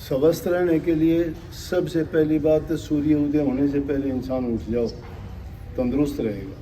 स्वस्थ रहने के लिए सबसे पहली बात है सूर्य उदय होने से पहले इंसान उठ जाओ, तंदुरुस्त रहेगा।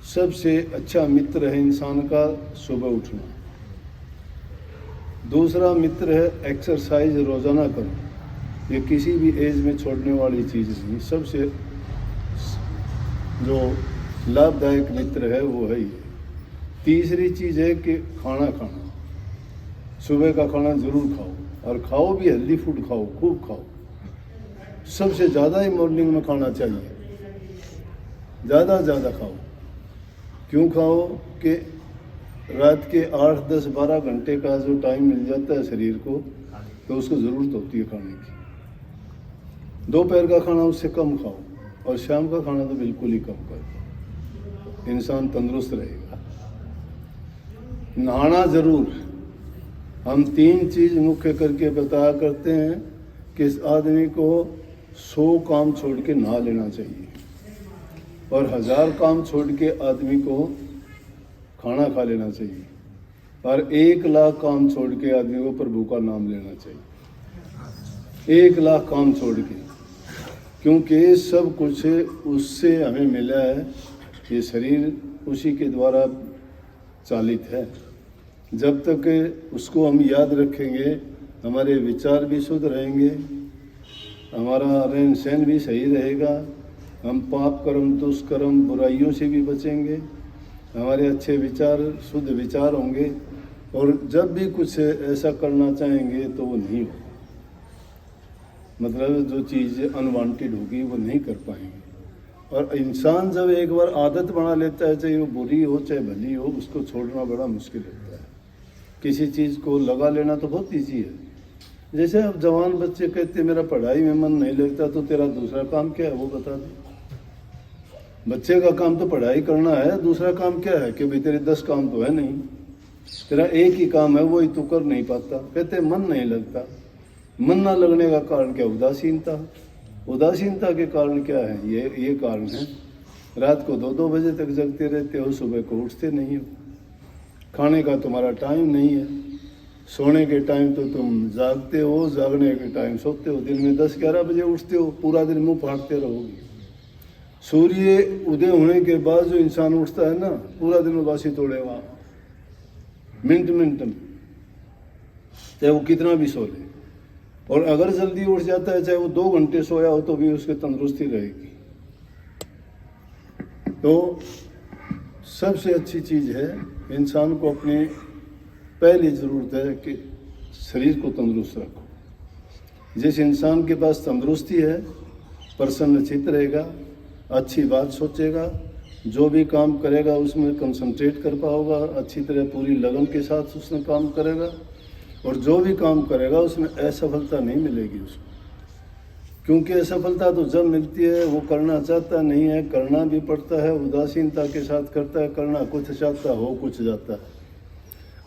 सबसे अच्छा मित्र है इंसान का सुबह उठना। दूसरा मित्र है एक्सरसाइज रोज़ाना करना। ये किसी भी एज में छोड़ने वाली चीज़ नहीं। सबसे जो लाभदायक मित्र है वो है ये। तीसरी चीज़ है कि खाना खाना। सुबह का खाना ज़रूर खाओ, और खाओ भी हेल्दी फूड खाओ, खूब खाओ। सबसे ज़्यादा ही मॉर्निंग में खाना चाहिए, ज़्यादा ज़्यादा खाओ। क्यों खाओ कि रात के 8, 10, 12 घंटे का जो टाइम मिल जाता है शरीर को, तो उसको ज़रूरत होती है खाने की। दोपहर का खाना उससे कम खाओ, और शाम का खाना तो बिल्कुल ही कम कर दो। इंसान तंदुरुस्त रहेगा। नहाना ज़रूर। हम 3 चीज़ मुख्य करके बताया करते हैं कि इस आदमी को 100 काम छोड़ के नहा लेना चाहिए, और 1000 काम छोड़ के आदमी को खाना खा लेना चाहिए, और 1 लाख काम छोड़ के आदमी को प्रभु का नाम लेना चाहिए। 1 लाख काम छोड़ के, क्योंकि सब कुछ उससे हमें मिला है। ये शरीर उसी के द्वारा चालित है। जब तक उसको हम याद रखेंगे, हमारे विचार भी शुद्ध रहेंगे, हमारा रहन सहन भी सही रहेगा, हम पाप कर्म, दुष्कर्म, बुराइयों से भी बचेंगे, हमारे अच्छे विचार, शुद्ध विचार होंगे, और जब भी कुछ ऐसा करना चाहेंगे तो वो नहीं होगा। मतलब जो चीज़ अनवांटेड होगी वो नहीं कर पाएंगे। और इंसान जब एक बार आदत बना लेता है, चाहे वो बुरी हो चाहे भली हो, उसको छोड़ना बड़ा मुश्किल होता है। किसी चीज़ को लगा लेना तो बहुत ईजी है। जैसे अब जवान बच्चे कहते मेरा पढ़ाई में मन नहीं लगता, तो तेरा दूसरा काम क्या है वो बता दे। बच्चे का काम तो पढ़ाई करना है, दूसरा काम क्या है कि भाई तेरे 10 काम तो है नहीं, तेरा एक ही काम है, वो ही तू कर नहीं पाता। कहते मन नहीं लगता। मन ना लगने का कारण क्या? उदासीनता। उदासीनता के कारण क्या है? ये कारण है रात को 2-2 बजे तक जगते रहते हो, सुबह को उठते नहीं हो, खाने का तुम्हारा टाइम नहीं है, सोने के टाइम तो तुम जागते हो, जागने के टाइम सोते हो, दिन में 10-11 बजे उठते हो, पूरा दिन मुंह फाड़ते रहोगे। सूर्य उदय होने के बाद जो इंसान उठता है ना, पूरा दिन उदासी तोड़ेगा, मिनट मिनट में, चाहे वो कितना भी सो ले। और अगर जल्दी उठ जाता है, चाहे वो 2 घंटे सोया हो, तो भी उसकी तंदुरुस्ती रहेगी। तो सबसे अच्छी चीज़ है, इंसान को अपनी पहली ज़रूरत है कि शरीर को तंदुरुस्त रखो। जिस इंसान के पास तंदुरुस्ती है, प्रसन्नचित्त रहेगा, अच्छी बात सोचेगा, जो भी काम करेगा उसमें कंसंट्रेट कर पाओगा, अच्छी तरह पूरी लगन के साथ उसमें काम करेगा, और जो भी काम करेगा उसमें असफलता नहीं मिलेगी उसको। क्योंकि असफलता तो जब मिलती है वो करना चाहता नहीं है, करना भी पड़ता है, उदासीनता के साथ करता है, करना कुछ चाहता हो कुछ जाता है।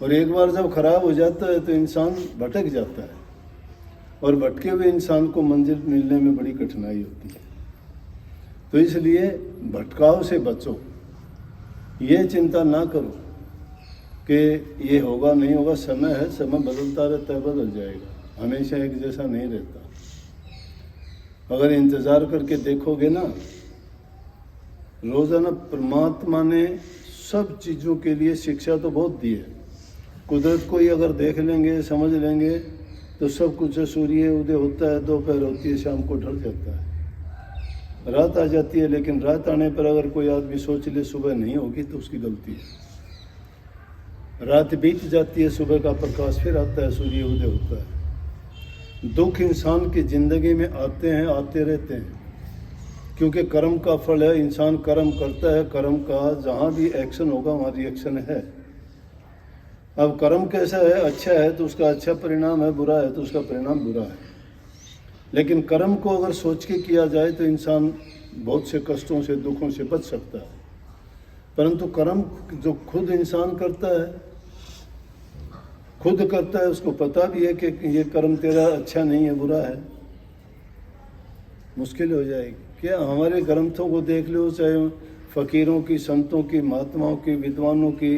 और एक बार जब खराब हो जाता है तो इंसान भटक जाता है, और भटके हुए इंसान को मंजिल मिलने में बड़ी कठिनाई होती है। तो इसलिए भटकाव से बचो। ये चिंता ना करो कि ये होगा नहीं होगा, समय है, समय बदलता रहता है, बदल जाएगा, हमेशा एक जैसा नहीं रहता। अगर इंतज़ार करके देखोगे ना, रोज़ाना परमात्मा ने सब चीज़ों के लिए शिक्षा तो बहुत दी है। कुदरत को ही अगर देख लेंगे, समझ लेंगे, तो सब कुछ सूर्य उदय होता है, दोपहर होती है, शाम को ढल जाता है, रात आ जाती है। लेकिन रात आने पर अगर कोई आदमी सोच ले सुबह नहीं होगी तो उसकी गलती है। रात बीत जाती है, सुबह का प्रकाश फिर आता है, सूर्य उदय होता है। दुख इंसान की ज़िंदगी में आते हैं, आते रहते हैं, क्योंकि कर्म का फल है। इंसान कर्म करता है, कर्म का जहाँ भी एक्शन होगा वहाँ रिएक्शन है। अब कर्म कैसा है? अच्छा है तो उसका अच्छा परिणाम है, बुरा है तो उसका परिणाम बुरा है। लेकिन कर्म को अगर सोच के किया जाए तो इंसान बहुत से कष्टों से, दुखों से बच सकता है। परंतु कर्म जो खुद इंसान करता है, खुद करता है, उसको पता भी है कि ये कर्म तेरा अच्छा नहीं है, बुरा है, मुश्किल हो जाएगी। क्या हमारे ग्रंथों को देख लो, चाहे फकीरों की, संतों की, महात्माओं की, विद्वानों की,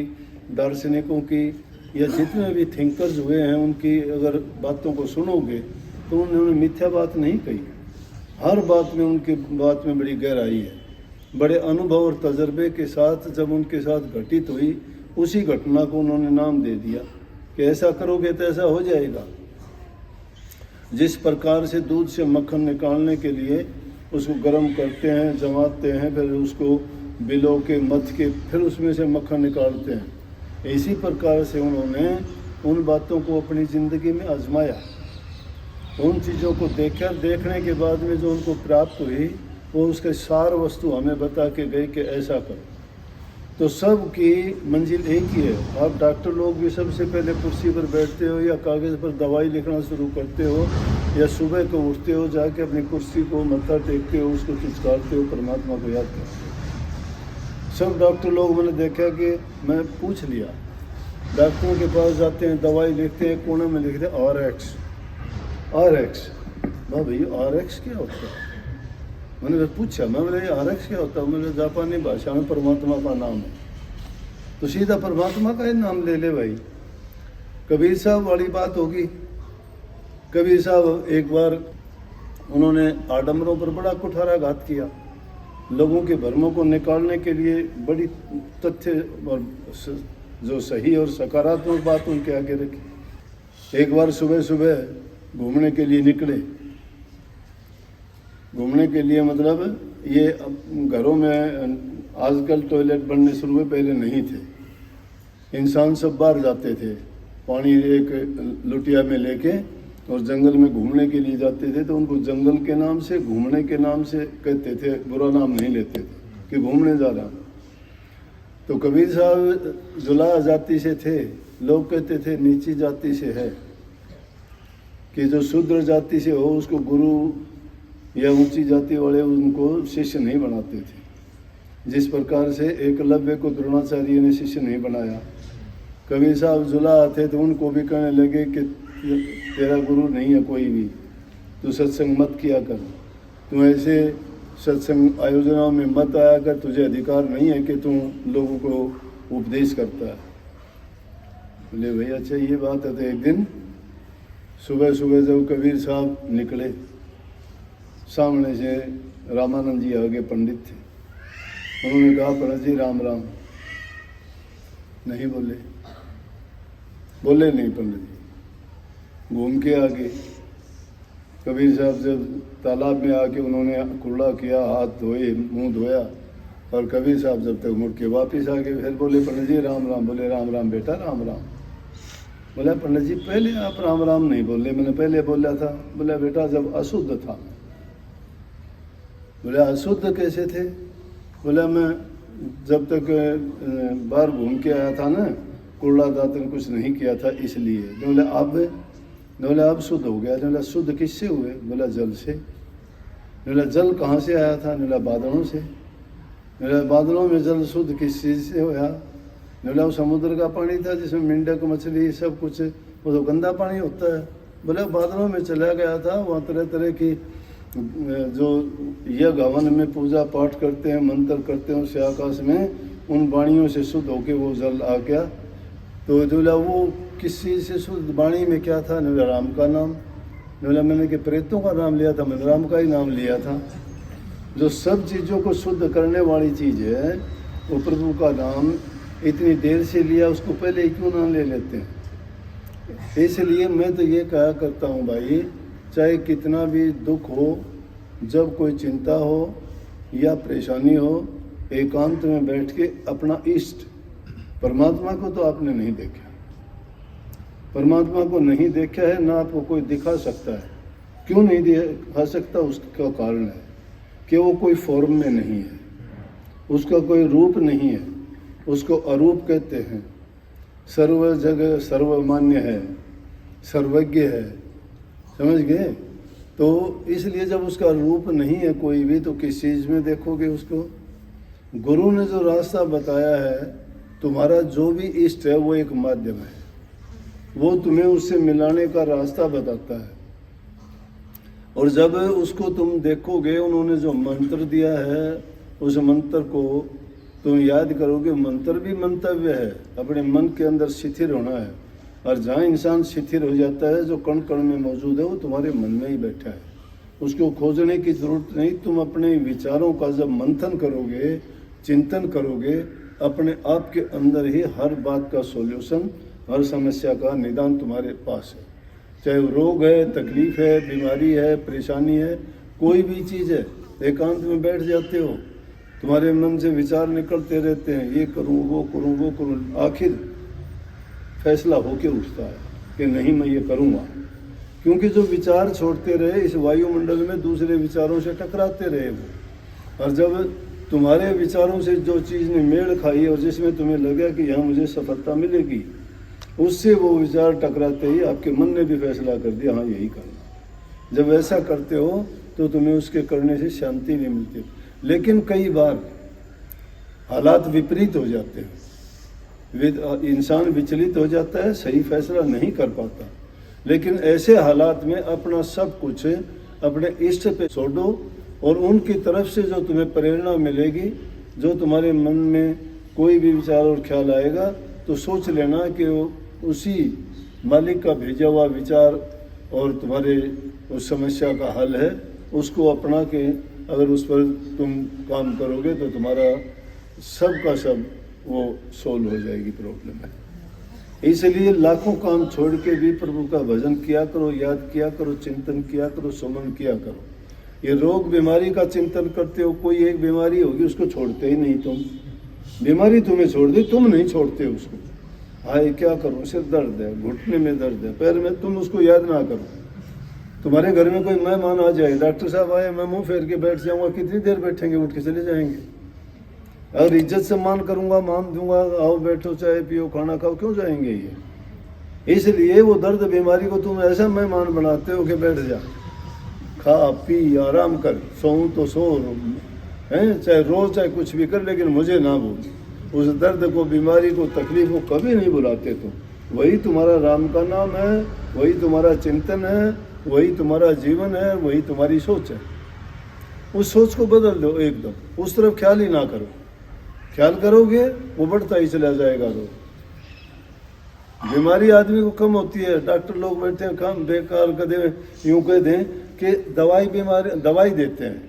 दार्शनिकों की, या जितने भी थिंकर्स हुए हैं उनकी अगर बातों को सुनोगे तो उन्होंने मिथ्या बात नहीं कही। हर बात में उनकी बात में बड़ी गहराई है। बड़े अनुभव और तजर्बे के साथ जब उनके साथ घटित हुई, उसी घटना को उन्होंने नाम दे दिया कि ऐसा करोगे तो ऐसा हो जाएगा। जिस प्रकार से दूध से मक्खन निकालने के लिए उसको गर्म करते हैं, जमाते हैं, फिर उसको बिलो के मथ के फिर उसमें से मक्खन निकालते हैं, इसी प्रकार से उन्होंने उन बातों को अपनी ज़िंदगी में आजमाया। उन चीज़ों को देखने के बाद में जो उनको प्राप्त हुई वो उसके सार वस्तु हमें बता के गए कि ऐसा करो। तो सब की मंजिल एक ही है। आप डॉक्टर लोग भी सबसे पहले कुर्सी पर बैठते हो या कागज़ पर दवाई लिखना शुरू करते हो या सुबह को उठते हो, जाके अपनी कुर्सी को मत्था टेकते हो, उसको चिचकारते हो, परमात्मा को याद करते हो। सब डॉक्टर लोग मैंने देखा कि मैं पूछ लिया, डॉक्टरों के पास जाते हैं, दवाई लिखते हैं, कोने में लिखते हैं RX। वाह भैया RX क्या होता है? मैंने फिर पूछा, मैं बोले RX क्या होता है? मैंने जापानी भाषा में परमात्मा का नाम है। तो सीधा परमात्मा का ही नाम ले ले भाई। कबीर साहब वाली बात होगी। कबीर साहब एक बार उन्होंने आडम्बरों पर बड़ा कुठाराघात किया। लोगों के भ्रमों को निकालने के लिए बड़ी तथ्य और जो सही और सकारात्मक बात उनके आगे रखी। एक बार सुबह सुबह घूमने के लिए निकले। घूमने के लिए मतलब ये घरों में आजकल टॉयलेट बनने शुरू हुए, पहले नहीं थे। इंसान सब बाहर जाते थे, पानी एक लुटिया में लेके और जंगल में घूमने के लिए जाते थे। तो उनको जंगल के नाम से, घूमने के नाम से कहते थे, बुरा नाम नहीं लेते थे कि घूमने जा रहा। तो कबीर साहब जुला जाति से थे। लोग कहते थे नीची जाति से है, कि जो शूद्र जाति से हो उसको गुरु या ऊंची जाति वाले उनको शिष्य नहीं बनाते थे। जिस प्रकार से एकलव्य को द्रोणाचार्य ने शिष्य नहीं बनाया। कबीर साहब जुला थे तो उनको भी कहने लगे कि तेरा गुरु नहीं है कोई भी, तू सत्संग मत किया कर, तू ऐसे सत्संग आयोजनों में मत आया कर, तुझे अधिकार नहीं है कि तू लोगों को उपदेश करता है। बोले भैया अच्छा ये बात है। तो एक दिन सुबह सुबह जब कबीर साहब निकले, सामने से रामानंद जी आगे पंडित थे। उन्होंने कहा पंडित जी राम राम। नहीं बोले नहीं पंडित जी। घूम के आगे कबीर साहब जब तालाब में आके उन्होंने कुल्ला किया, हाथ धोए, मुंह धोया, और कबीर साहब जब तक मुड़ के वापिस आ गए, फिर बोले पंडित जी राम राम। बोले राम राम बेटा राम राम। बोला पंडित जी पहले आप राम राम नहीं बोले, मैंने पहले बोला था। बोला बेटा जब अशुद्ध था। बोला अशुद्ध कैसे थे? बोला मैं जब तक बाहर घूम के आया था ना, कुल्ला दातन कुछ नहीं किया था इसलिए। बोला अब शुद्ध हो गया। बोला शुद्ध किससे हुए? बोला जल से। बोला जल कहाँ से आया था? बोला बादलों से। बोला बादलों में जल शुद्ध किस चीज़ से हुआ? बोला वो समुद्र का पानी था जिसमें मेंढक मछली सब कुछ, वो तो गंदा पानी होता है। बोला बादलों में चला गया था, वहाँ तरह तरह की जो यज्ञ हवन में पूजा पाठ करते हैं, मंत्र करते हैं, उस आकाश में उन वाणियों से शुद्ध होके वो जल आ गया। तो बोला वो किस चीज़ से शुद्ध? वाणी में क्या था? बोला राम का नाम। बोला मैंने कि प्रेतों का नाम लिया था? मैंने राम का ही नाम लिया था। जो सब चीज़ों को शुद्ध करने वाली चीज़ है वो प्रभु का नाम इतनी देर से लिया, उसको पहले क्यों ना ले लेते हैं? इसलिए मैं तो ये कहा करता हूँ भाई, चाहे कितना भी दुख हो, जब कोई चिंता हो या परेशानी हो, एकांत में बैठ के अपना इष्ट परमात्मा को तो आपने नहीं देखा, परमात्मा को नहीं देखा है ना आपको कोई दिखा सकता है। क्यों नहीं दिखा सकता? उसका कारण है कि वो कोई फॉर्म में नहीं है, उसका कोई रूप नहीं है, उसको अरूप कहते हैं। सर्व जगह सर्वमान्य है, सर्वज्ञ है, समझ गए? तो इसलिए जब उसका रूप नहीं है कोई भी, तो किस चीज़ में देखोगे उसको? गुरु ने जो रास्ता बताया है, तुम्हारा जो भी इष्ट है वो एक माध्यम है, वो तुम्हें उससे मिलाने का रास्ता बताता है। और जब उसको तुम देखोगे, उन्होंने जो मंत्र दिया है उस मंत्र को तुम याद करोगे मंत्र भी मंतव्य है, अपने मन के अंदर शिथिर होना है। और जहाँ इंसान शिथिर हो जाता है, जो कण कण में मौजूद है वो तुम्हारे मन में ही बैठा है, उसको खोजने की जरूरत नहीं। तुम अपने विचारों का जब मंथन करोगे, चिंतन करोगे, अपने आप के अंदर ही हर बात का सॉल्यूशन, हर समस्या का निदान तुम्हारे पास है। चाहे वो रोग है, तकलीफ है, बीमारी है, परेशानी है, कोई भी चीज़ है, एकांत में बैठ जाते हो, तुम्हारे मन से विचार निकलते रहते हैं, ये करूँ वो करूँ वो करूँ, आखिर फैसला होके उठता है कि नहीं मैं ये करूँगा। क्योंकि जो विचार छोड़ते रहे इस वायुमंडल में दूसरे विचारों से टकराते रहे वो, और जब तुम्हारे विचारों से जो चीज़ ने मेल खाई और जिसमें तुम्हें लगा कि यहाँ मुझे सफलता मिलेगी, उससे वो विचार टकराते ही आपके मन ने भी फैसला कर दिया हाँ यही करना। जब ऐसा करते हो तो तुम्हें उसके करने से शांति नहीं मिलती। लेकिन कई बार हालात विपरीत हो जाते हैं, इंसान विचलित हो जाता है, सही फैसला नहीं कर पाता। लेकिन ऐसे हालात में अपना सब कुछ अपने इष्ट पे छोड़ो और उनकी तरफ से जो तुम्हें प्रेरणा मिलेगी, जो तुम्हारे मन में कोई भी विचार और ख्याल आएगा तो सोच लेना कि उसी मालिक का भेजा हुआ विचार और तुम्हारे उस समस्या का हल है। उसको अपना के अगर उस पर तुम काम करोगे तो तुम्हारा सब का सब वो सोल्व हो जाएगी प्रॉब्लम है। इसलिए लाखों काम छोड़ के भी प्रभु का भजन किया करो, याद किया करो, चिंतन किया करो, सुमन किया करो। ये रोग बीमारी का चिंतन करते हो, कोई एक बीमारी होगी उसको छोड़ते ही नहीं तुम, बीमारी तुम्हें छोड़ दी, तुम नहीं छोड़ते उसको। हाय क्या करूँ, सिर दर्द है, घुटने में दर्द है, पैर में, तुम उसको याद ना करो। तुम्हारे घर में कोई मेहमान आ जाए, डॉक्टर साहब आए, मैं मुंह फेर के बैठ जाऊंगा, कितनी देर बैठेंगे, उठ के चले जाएंगे। अगर इज्जत सम्मान करूंगा, मान दूंगा, आओ बैठो चाय पियो खाना खाओ, क्यों जाएंगे ये। इसलिए वो दर्द बीमारी को तुम ऐसा मेहमान बनाते हो कि बैठ जा, खा पी आराम कर, सोऊं तो सो हैं, चाहे रो चाहे कुछ भी कर, लेकिन मुझे ना बोल। उस दर्द को, बीमारी को, तकलीफ को कभी नहीं बुलाते तुम। वही तुम्हारा राम का नाम है, वही तुम्हारा चिंतन है, वही तुम्हारा जीवन है, वही तुम्हारी सोच है। उस सोच को बदल दो एकदम, उस तरफ ख्याल ही ना करो। ख्याल करोगे वो बढ़ता ही चला जाएगा। रोग बीमारी आदमी को कम होती है। डॉक्टर लोग बैठते हैं कम बेकार कदे, यूं कह दें कि दवाई देते हैं।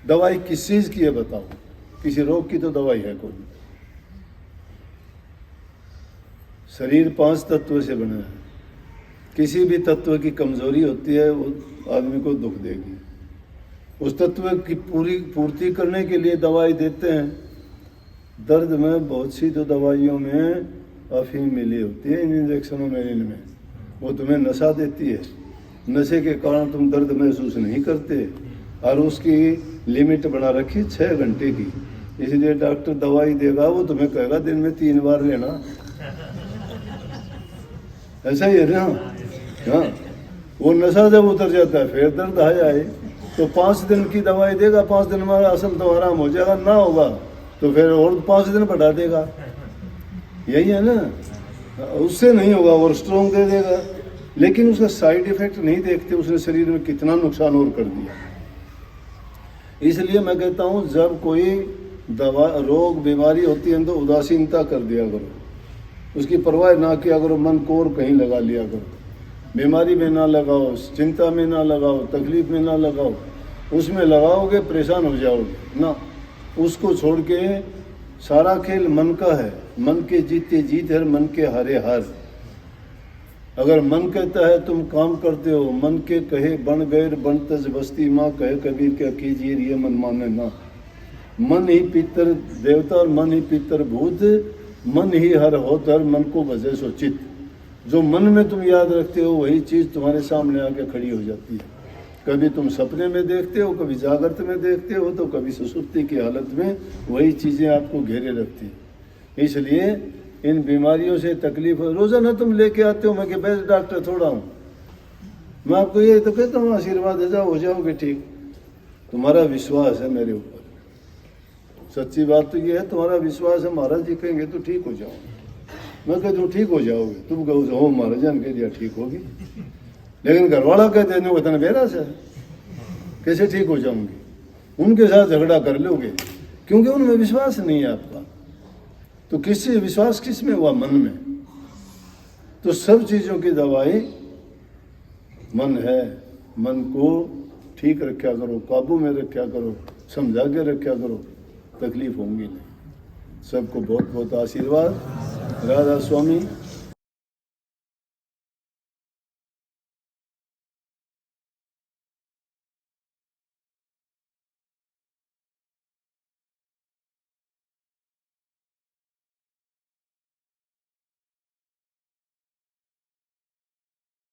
दवाई किस चीज़ की है बताओ, किसी रोग की तो दवाई है कोई। शरीर 5 तत्व से बना है, किसी भी तत्व की कमजोरी होती है वो आदमी को दुख देगी। उस तत्व की पूर्ति करने के लिए दवाई देते हैं। दर्द में बहुत सी तो दवाइयों में अफीम मिली होती है, इन इंजेक्शनों में, इनमें वो तुम्हें नशा देती है। नशे के कारण तुम दर्द महसूस नहीं करते, और उसकी लिमिट बना रखी 6 घंटे की। इसलिए डॉक्टर दवाई देगा, वो तुम्हें कहेगा दिन में 3 बार लेना। ऐसा ही है ना। हाँ, वो नशा जब उतर जाता है फिर दर्द आ जाए तो 5 दिन की दवाई देगा, 5 दिन में असल तो आराम हो जाएगा, ना होगा तो फिर और 5 दिन बढ़ा देगा। यही है ना, उससे नहीं होगा और स्ट्रॉन्ग दे देगा, लेकिन उसका साइड इफेक्ट नहीं देखते, उसने शरीर में कितना नुकसान और कर दिया। इसलिए मैं कहता हूँ जब कोई दवा रोग बीमारी होती है तो उदासीनता कर दिया करो, उसकी परवाह ना किया करो, मन को और कहीं लगा लिया करो। बीमारी में ना लगाओ, चिंता में ना लगाओ, तकलीफ में ना लगाओ। उसमें लगाओगे परेशान हो जाओगे ना। उसको छोड़ के सारा खेल मन का है, मन के जीते जीत है, मन के हारे हार। अगर मन कहता है तुम काम करते हो, मन के कहे बन गैर बन तज बस्ती माँ, कहे कबीर क्या कीजिए ये मन माने ना। मन ही पितर देवता और मन ही पितर भूत, मन ही हर होत हर, मन को भजे सो चित। जो मन में तुम याद रखते हो वही चीज़ तुम्हारे सामने आके खड़ी हो जाती है। कभी तुम सपने में देखते हो, कभी जागृत में देखते हो, तो कभी सुसुप्ति की हालत में वही चीज़ें आपको घेरे रखती है। इसलिए इन बीमारियों से तकलीफ रोज़ाना तुम लेके आते हो, मैं कि बेस्ट डॉक्टर थोड़ा हूँ, मैं आपको ये तो कहता हूँ आशीर्वाद दे जाओ, हो जाओगे ठीक। तुम्हारा विश्वास है मेरे ऊपर, सच्ची बात तो ये है, तुम्हारा विश्वास है महाराज जी कहेंगे तो ठीक हो जाओगे। मैं कहता हूँ ठीक हो जाओगे, तुम कहो हो महाराज जान कह दिया ठीक होगी, लेकिन घरवाला कहते हैं वतन बेरा से कैसे ठीक हो जाऊंगी। उनके साथ झगड़ा कर लोगे क्योंकि उनमें विश्वास नहीं है आपका। तो किससे विश्वास किस में हुआ? मन में। तो सब चीज़ों की दवाई मन है। मन को ठीक रखा करो, काबू में रखा करो, समझा के रखा करो, तकलीफ होंगी नहीं। सबको बहुत बहुत आशीर्वाद। राधा स्वामी।